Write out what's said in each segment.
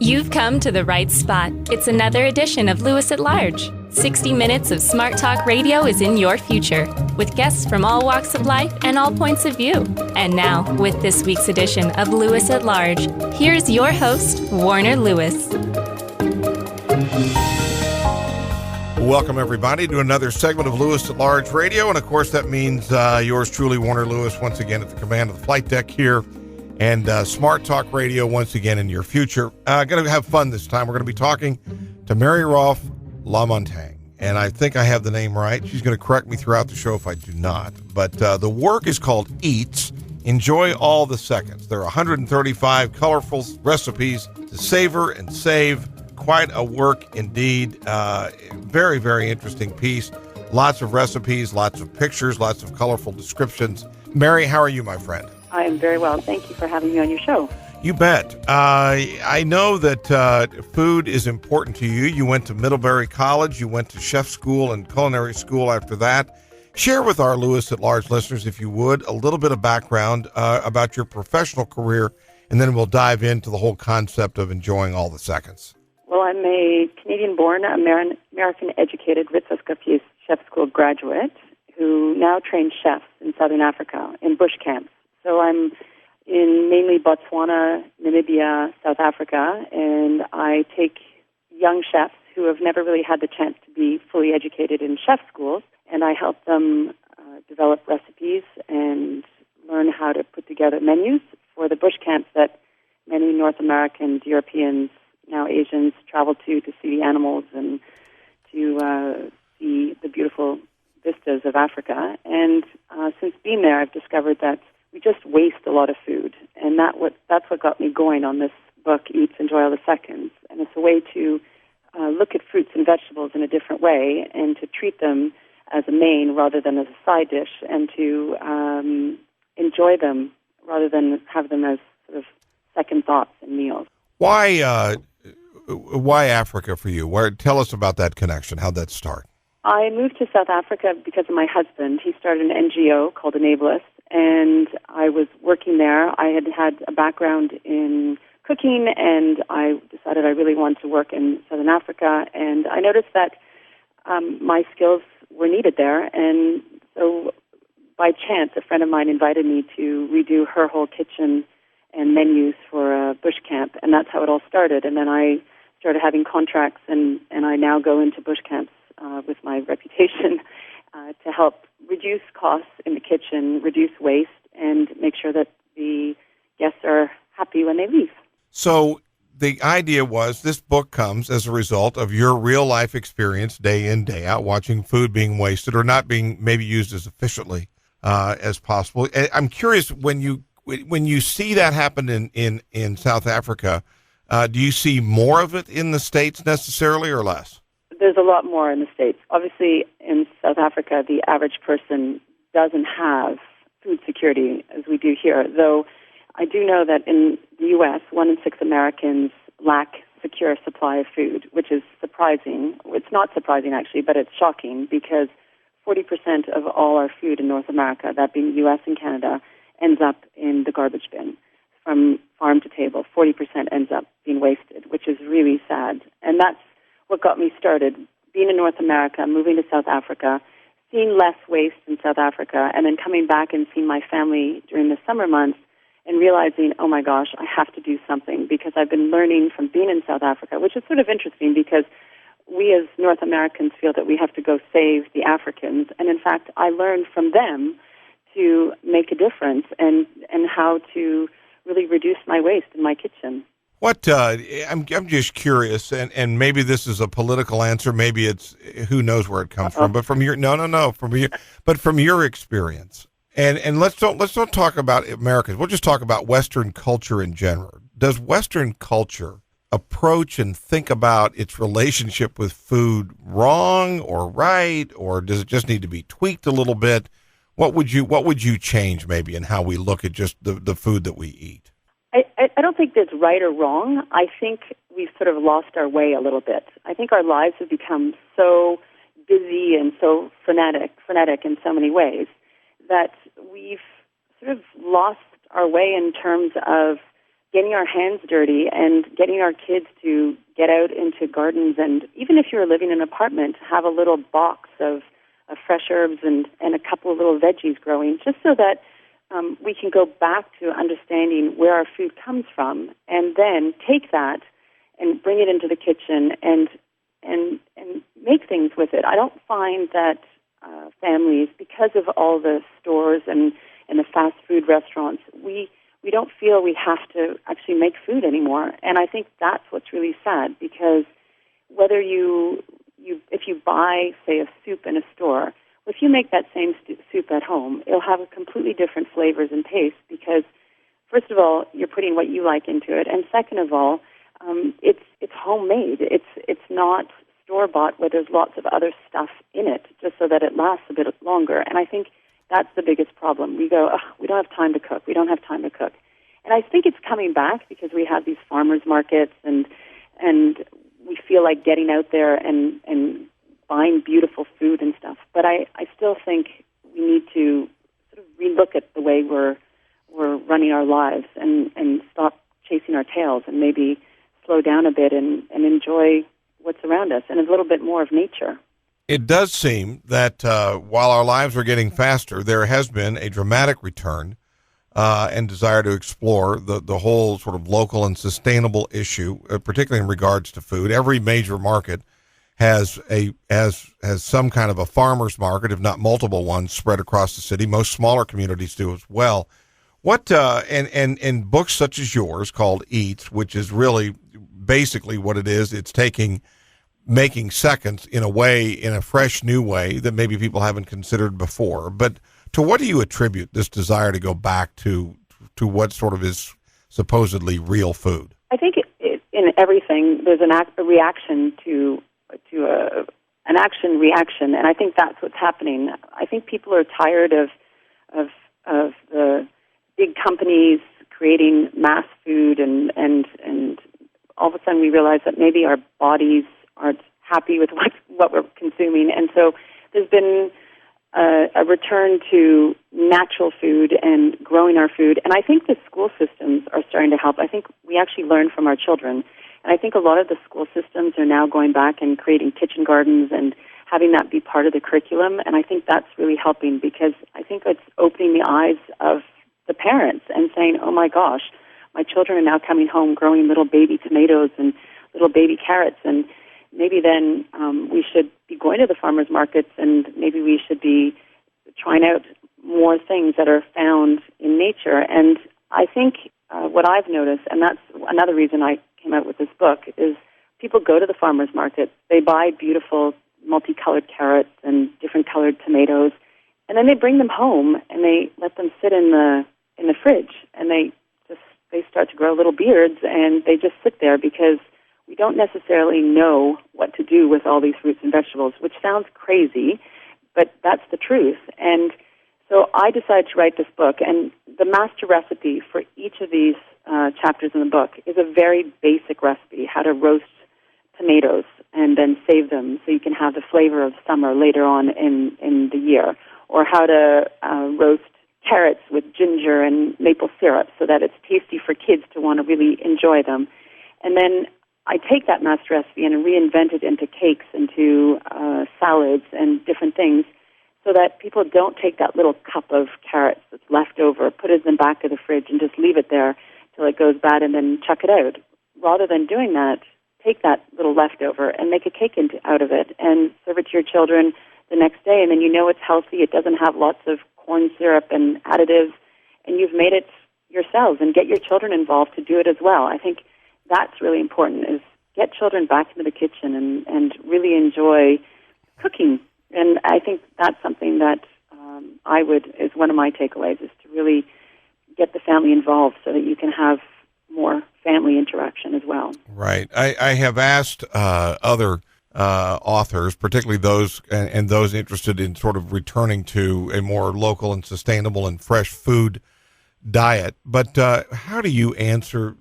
You've come to the right spot. It's another edition of Lewis at Large. 60 minutes of smart talk radio is in your future, with guests from all walks of life and all points of view. And now, with this week's edition of Lewis at Large, here's your host, Warner Lewis. Welcome, everybody, to another segment of Lewis at Large Radio. And, of course, that means yours truly, Warner Lewis, once again at the command of the flight deck here. And Smart Talk Radio once again in your future. Going to have fun this time. We're going to be talking to Mary Rolfe Lamontagne. And I think I have the name right. She's going to correct me throughout the show if I do not. But the work is called Eats. Enjoy all the seconds. There are 135 colorful recipes to savor and save. Quite a work indeed. Very, very interesting piece. Lots of recipes, lots of pictures, lots of colorful descriptions. Mary, how are you, my friend? I am very well. Thank you for having me on your show. You bet. I know that food is important to you. You went to Middlebury College. You went to chef school and culinary school after that. Share with our Lewis at Large listeners, if you would, a little bit of background about your professional career, and then we'll dive into the whole concept of enjoying all the seconds. Well, I'm a Canadian-born, American-educated Ritz-Escoffier Chef School graduate who now trains chefs in Southern Africa in bush camps. So I'm in mainly Botswana, Namibia, South Africa, and I take young chefs who have never really had the chance to be fully educated in chef schools, and I help them develop recipes and learn how to put together menus for the bush camps that many North Americans, Europeans, now Asians travel to see the animals and to see the beautiful vistas of Africa. And since being there, I've discovered that we just waste a lot of food, and that's what got me going on this book, Eats, Enjoy All the Seconds. And it's a way to look at fruits and vegetables in a different way and to treat them as a main rather than as a side dish, and to enjoy them rather than have them as sort of second thoughts in meals. Why Africa for you? Tell us about that connection. How'd that start? I moved to South Africa because of my husband. He started an NGO called Enablus, and I was working there. I had a background in cooking, and I decided I really wanted to work in Southern Africa, and I noticed that my skills were needed there, and so by chance, a friend of mine invited me to redo her whole kitchen and menus for a bush camp, and that's how it all started. And then I started having contracts, and I now go into bush camps with my reputation to help reduce costs in the kitchen, reduce waste, and make sure that the guests are happy when they leave. So the idea was this book comes as a result of your real-life experience day in, day out, watching food being wasted or not being maybe used as efficiently as possible. I'm curious, when you see that happen in South Africa, do you see more of it in the States necessarily or less? There's a lot more in the States. Obviously, in South Africa, the average person doesn't have food security as we do here, though I do know that in the U.S., 1 in 6 Americans lack secure supply of food, which is surprising. It's not surprising, actually, but it's shocking because 40% of all our food in North America, that being the U.S. and Canada, ends up in the garbage bin. From farm to table, 40% ends up being wasted, which is really sad. And that's what got me started, being in North America, moving to South Africa, seeing less waste in South Africa, and then coming back and seeing my family during the summer months and realizing, oh my gosh, I have to do something, because I've been learning from being in South Africa, which is sort of interesting because we as North Americans feel that we have to go save the Africans. And in fact, I learned from them to make a difference and how to really reduce my waste in my kitchen. What I'm just curious, and maybe this is a political answer, maybe it's who knows where it comes from, but from your from your experience, and let's don't talk about Americans. We'll just talk about Western culture in general. Does Western culture approach and think about its relationship with food wrong or right, or does it just need to be tweaked a little bit? What would you change maybe in how we look at just the food that we eat? I don't think there's right or wrong. I think we've sort of lost our way a little bit. I think our lives have become so busy and so frenetic in so many ways that we've sort of lost our way in terms of getting our hands dirty and getting our kids to get out into gardens, and even if you're living in an apartment, have a little box of fresh herbs and a couple of little veggies growing, just so that we can go back to understanding where our food comes from, and then take that and bring it into the kitchen and make things with it. I don't find that families, because of all the stores and the fast food restaurants, we don't feel we have to actually make food anymore. And I think that's what's really sad, because whether if you buy, say, a soup in a store, if you make that same soup at home, it'll have a completely different flavors and taste, because, first of all, you're putting what you like into it, and second of all, it's homemade. It's not store-bought where there's lots of other stuff in it, just so that it lasts a bit longer. And I think that's the biggest problem. We go, we don't have time to cook. We don't have time to cook. And I think it's coming back because we have these farmers markets, and we feel like getting out there and buying beautiful food and stuff. But I still think we need to sort of relook at the way we're running our lives and stop chasing our tails and maybe slow down a bit and enjoy what's around us and a little bit more of nature. It does seem that while our lives are getting faster, there has been a dramatic return and desire to explore the whole sort of local and sustainable issue, particularly in regards to food. Every major market has some kind of a farmer's market, if not multiple ones, spread across the city. Most smaller communities do as well. What and books such as yours called Eats, which is really basically what it is, it's making seconds in a fresh new way that maybe people haven't considered before. But to what do you attribute this desire to go back to what sort of is supposedly real food? I think in everything there's a reaction to an action reaction, and I think that's what's happening. I think people are tired of the big companies creating mass food, and all of a sudden we realize that maybe our bodies aren't happy with what we're consuming, and so there's been a return to natural food and growing our food. And I think the school systems are starting to help. I think we actually learn from our children. And I think a lot of the school systems are now going back and creating kitchen gardens and having that be part of the curriculum. And I think that's really helping, because I think it's opening the eyes of the parents and saying, oh my gosh, my children are now coming home growing little baby tomatoes and little baby carrots, and maybe then we should be going to the farmers markets, and maybe we should be trying out more things that are found in nature. And I think what I've noticed, and that's another reason I came out with this book, is people go to the farmers market, they buy beautiful multicolored carrots and different colored tomatoes, and then they bring them home and they let them sit in the fridge, and they start to grow little beards, and they just sit there because we don't necessarily know what to do with all these fruits and vegetables, which sounds crazy, but that's the truth. And so I decided to write this book, and the master recipe for each of these chapters in the book is a very basic recipe: how to roast tomatoes and then save them so you can have the flavor of summer later on in the year, or how to roast carrots with ginger and maple syrup so that it's tasty for kids to want to really enjoy them. And then I take that master recipe and reinvent it into cakes, into salads and different things, so that people don't take that little cup of carrots that's left over, put it in the back of the fridge, and just leave it there till it goes bad and then chuck it out. Rather than doing that, take that little leftover and make a cake out of it and serve it to your children the next day, and then you know it's healthy, it doesn't have lots of corn syrup and additives, and you've made it yourselves, and get your children involved to do it as well. I think that's really important, is get children back into the kitchen and really enjoy cooking. And I think that's something that is one of my takeaways, is to really get the family involved so that you can have more family interaction as well. Right. I have asked other authors, particularly those and those interested in sort of returning to a more local and sustainable and fresh food diet. But how do you answer,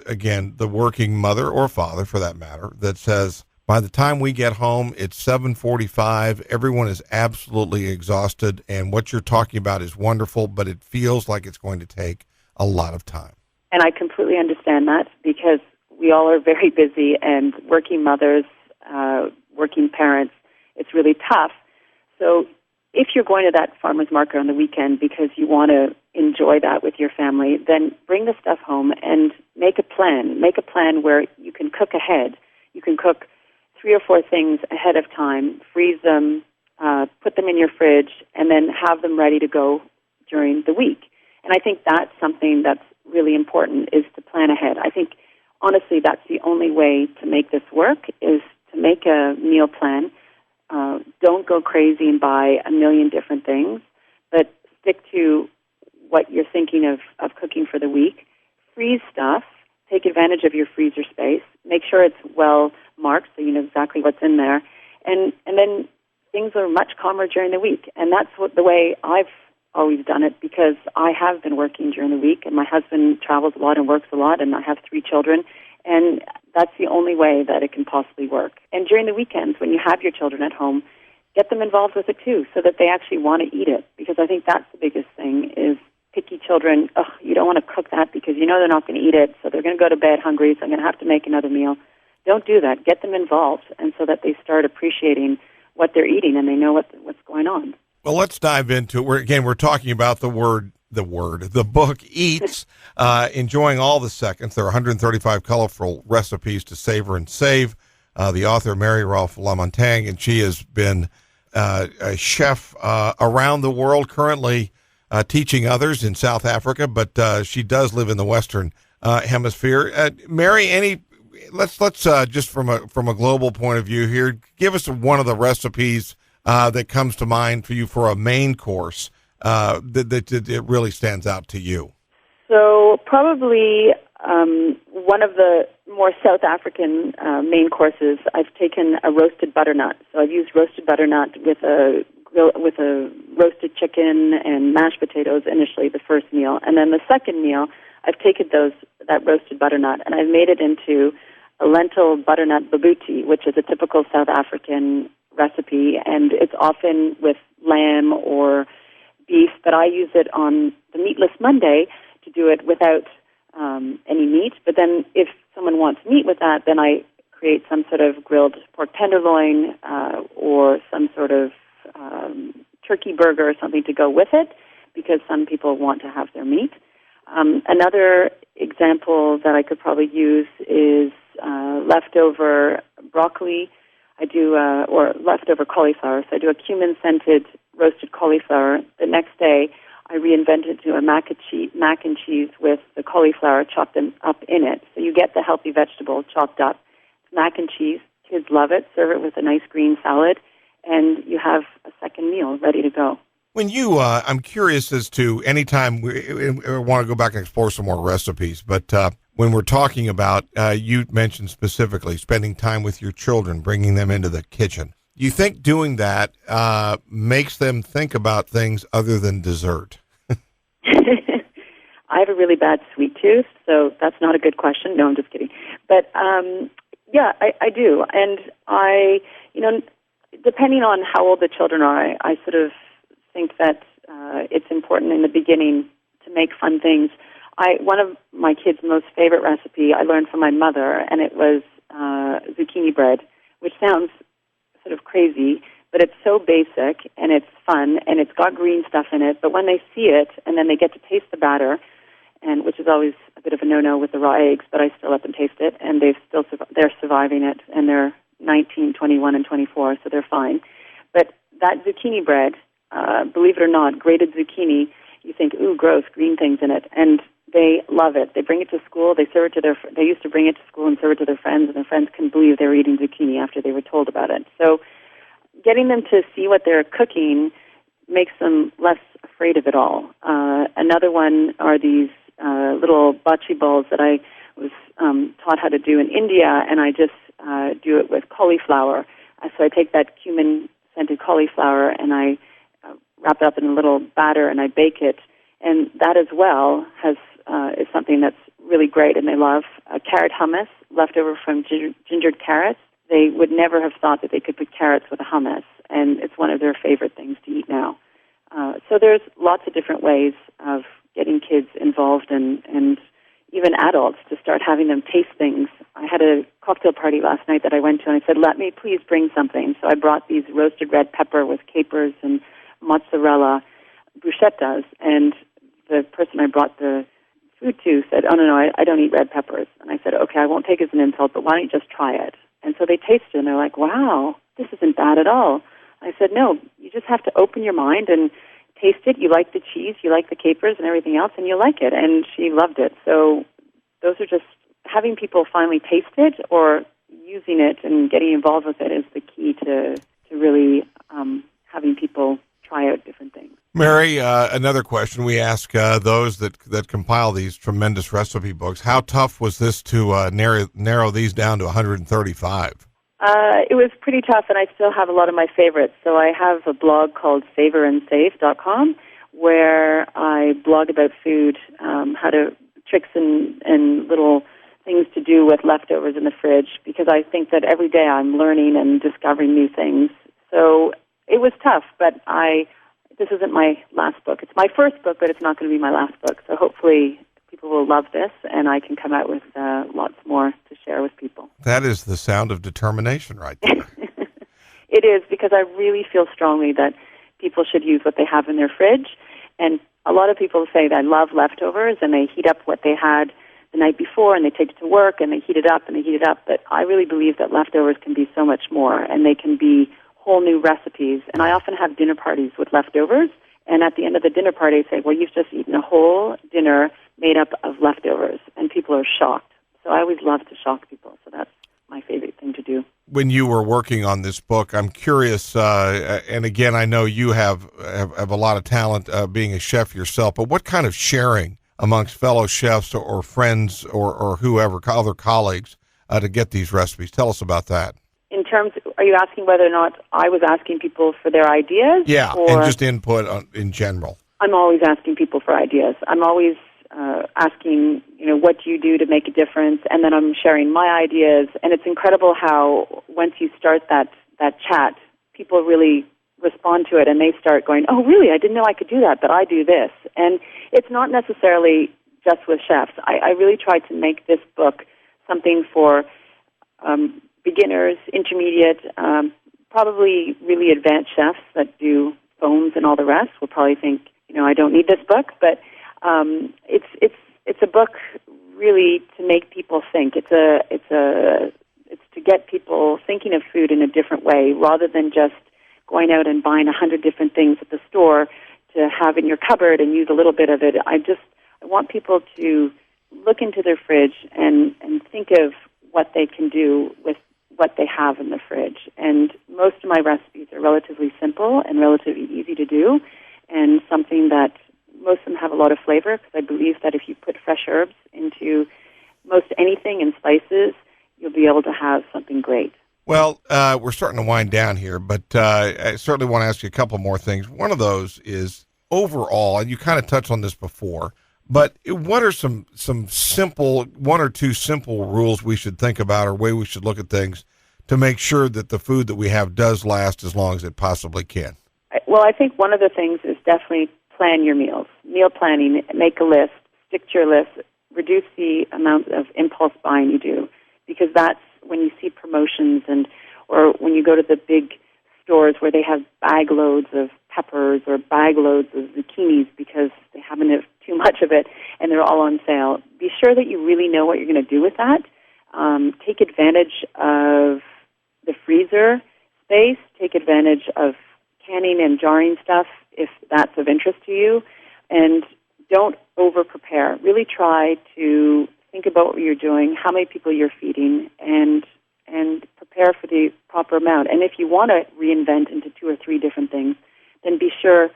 again, the working mother or father, for that matter, that says, by the time we get home, it's 7:45, everyone is absolutely exhausted, and what you're talking about is wonderful, but it feels like it's going to take a lot of time? And I completely understand that because we all are very busy and working mothers, working parents, it's really tough. So if you're going to that farmer's market on the weekend because you want to enjoy that with your family, then bring the stuff home and make a plan. Make a plan where you can cook ahead. You can cook 3 or 4 things ahead of time, freeze them, put them in your fridge, and then have them ready to go during the week. And I think that's something that's really important, is to plan ahead. I think, honestly, that's the only way to make this work, is to make a meal plan. Don't go crazy and buy a million different things, but stick to what you're thinking of cooking for the week. Freeze stuff. Take advantage of your freezer space. Make sure it's well marked so you know exactly what's in there. And then things are much calmer during the week. And that's the way I've always done it, because I have been working during the week, and my husband travels a lot and works a lot, and I have 3 children, and that's the only way that it can possibly work. And during the weekends, when you have your children at home, get them involved with it too, so that they actually want to eat it, because I think that's the biggest thing, is picky children. You don't want to cook that because you know they're not going to eat it, so they're going to go to bed hungry, so I'm going to have to make another meal. Don't do that. Get them involved, and so that they start appreciating what they're eating and they know what's going on. Well, let's dive into it. We're talking about the book Eats, Enjoying All the Seconds. There are 135 colorful recipes to savor and save. The author, Mary Rolfe Lamontagne, and she has been a chef around the world, currently teaching others in South Africa, but she does live in the Western Hemisphere. Mary, let's just from a global point of view here, give us one of the recipes that comes to mind for you for a main course that it really stands out to you. So probably one of the more South African main courses, I've taken a roasted butternut. So I've used roasted butternut with a roasted chicken and mashed potatoes initially, the first meal. And then the second meal, I've taken that roasted butternut and I've made it into a lentil butternut babuti, which is a typical South African recipe, and it's often with lamb or beef, but I use it on the Meatless Monday to do it without any meat. But then if someone wants meat with that, then I create some sort of grilled pork tenderloin or some sort of turkey burger or something to go with it, because some people want to have their meat. Another example that I could probably use is leftover broccoli. I do, or leftover cauliflower. So I do a cumin-scented roasted cauliflower. The next day, I reinvent it to a mac and cheese with the cauliflower chopped up in it. So you get the healthy vegetable chopped up. It's mac and cheese. Kids love it. Serve it with a nice green salad, and you have a second meal ready to go. When you, I'm curious as to anytime we want to go back and explore some more recipes, but when we're talking about, you mentioned specifically spending time with your children, bringing them into the kitchen. Do you think doing that makes them think about things other than dessert? I have a really bad sweet tooth, so that's not a good question. No, I'm just kidding. But yeah, I do. And depending on how old the children are, I sort of think that it's important in the beginning to make fun things. One of my kids' most favorite recipe I learned from my mother, and it was zucchini bread, which sounds sort of crazy, but it's so basic and it's fun and it's got green stuff in it. But when they see it and then they get to taste the batter, and which is always a bit of a no-no with the raw eggs, but I still let them taste it, and they're surviving it, and they're 19, 21, and 24, so they're fine. But that zucchini bread, believe it or not, grated zucchini, you think, ooh, gross, green things in it, and they love it. They bring it to school. They serve it to they used to bring it to school and serve it to their friends, and their friends couldn't believe they were eating zucchini after they were told about it. So getting them to see what they're cooking makes them less afraid of it all. Another one are these little bocce balls that I was taught how to do in India, and I just do it with cauliflower. So I take that cumin-scented cauliflower and I wrap it up in a little batter and I bake it. And that as well is something that's really great and they love. Carrot hummus, left over from gingered carrots. They would never have thought that they could put carrots with a hummus, and it's one of their favorite things to eat now. So there's lots of different ways of getting kids involved and even adults to start having them taste things. I had a cocktail party last night that I went to, and I said, let me please bring something. So I brought these roasted red pepper with capers and mozzarella bruschettas, and the person I brought the food to said, oh, no, I don't eat red peppers. And I said, okay, I won't take it as an insult, but why don't you just try it? And so they tasted it, and they're like, wow, this isn't bad at all. I said, no, you just have to open your mind and taste it. You like the cheese, you like the capers and everything else, and you like it. And she loved it. So those are just having people finally taste it or using it and getting involved with it is the key to really having people try out different things. Mary, another question we ask those that compile these tremendous recipe books. How tough was this to narrow these down to 135? It was pretty tough, and I still have a lot of my favorites. So I have a blog called SavorAndSave.com where I blog about food, tricks and little things to do with leftovers in the fridge, because I think that every day I'm learning and discovering new things. So it was tough, but this isn't my last book. It's my first book, but it's not going to be my last book. So hopefully people will love this, and I can come out with lots more to share with people. That is the sound of determination right there. It is, because I really feel strongly that people should use what they have in their fridge. And a lot of people say that I love leftovers, and they heat up what they had the night before, and they take it to work, and they heat it up, and they heat it up. But I really believe that leftovers can be so much more, and they can be whole new recipes. And I often have dinner parties with leftovers, and at the end of the dinner party, I say, well, you've just eaten a whole dinner made up of leftovers, and people are shocked. So I always love to shock people, so that's my favorite thing to do. When you were working on this book, I'm curious, and again, I know you have a lot of talent being a chef yourself, but what kind of sharing amongst fellow chefs or friends or whoever, other colleagues, to get these recipes? Tell us about that. In terms, are you asking whether or not I was asking people for their ideas? Yeah, and just input in general. I'm always asking people for ideas. I'm always asking, what do you do to make a difference? And then I'm sharing my ideas. And it's incredible how once you start that chat, people really respond to it, and they start going, oh, really? I didn't know I could do that, but I do this. And it's not necessarily just with chefs. I really tried to make this book something for beginners, intermediate, probably really advanced chefs that do foams and all the rest will probably think, I don't need this book, but it's a book really to make people think. It's to get people thinking of food in a different way, rather than just going out and buying 100 different things at the store to have in your cupboard and use a little bit of it. I want people to look into their fridge and think of what they can do with what they have in the fridge. And most of my recipes are relatively simple and relatively easy to do, and something that most of them have a lot of flavor, because I believe that if you put fresh herbs into most anything and spices, you'll be able to have something great. Well, we're starting to wind down here, but I certainly want to ask you a couple more things. One of those is overall, and you kind of touched on this before, but what are some simple, one or two simple rules we should think about, or way we should look at things to make sure that the food that we have does last as long as it possibly can? Well, I think one of the things is definitely plan your meals. Meal planning, make a list, stick to your list, reduce the amount of impulse buying you do, because that's when you see promotions or when you go to the big stores where they have bag loads of peppers or bag loads of zucchinis because they haven't have too much of it and they're all on sale. Be sure that you really know what you're going to do with that. Take advantage of the freezer space. Take advantage of canning and jarring stuff if that's of interest to you. And don't over-prepare. Really try to think about what you're doing, how many people you're feeding, and prepare for the proper amount. And if you want to reinvent into 2 or 3 different things, then be sure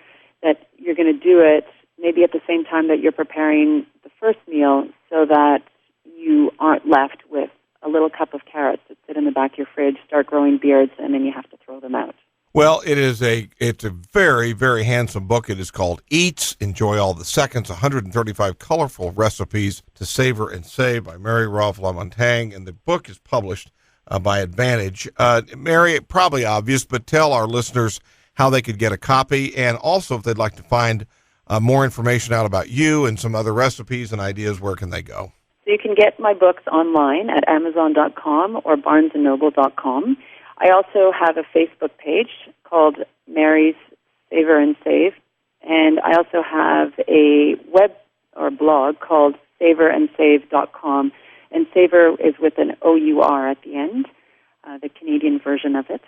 that you're going to do it maybe at the same time that you're preparing the first meal, so that you aren't left with a little cup of carrots that sit in the back of your fridge, start growing beards, and then you have to throw them out. Well, it's a very, very handsome book. It is called Eats, Enjoy All the Seconds, 135 Colorful Recipes to Savor and Save by Mary Rolfe Lamontagne, and the book is published by Advantage. Mary, probably obvious, but tell our listeners how they could get a copy, and also if they'd like to find more information out about you and some other recipes and ideas, where can they go? So you can get my books online at Amazon.com or BarnesandNoble.com. I also have a Facebook page called Mary's Savor and Save, and I also have a web or blog called SavorandSave.com, and Savor is with an O-U-R at the end, the Canadian version of it.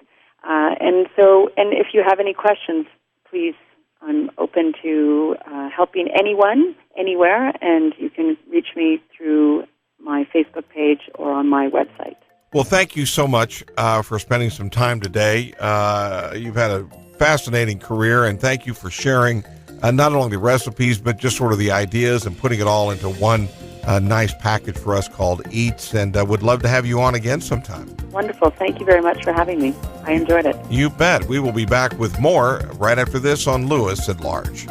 And if you have any questions, please, I'm open to helping anyone, anywhere, and you can reach me through my Facebook page or on my website. Well, thank you so much for spending some time today. You've had a fascinating career, and thank you for sharing not only the recipes, but just sort of the ideas and putting it all into one nice package for us called Eats, and would love to have you on again sometime. Wonderful. Thank you very much for having me. I enjoyed it. You bet. We will be back with more right after this on Lewis at Large.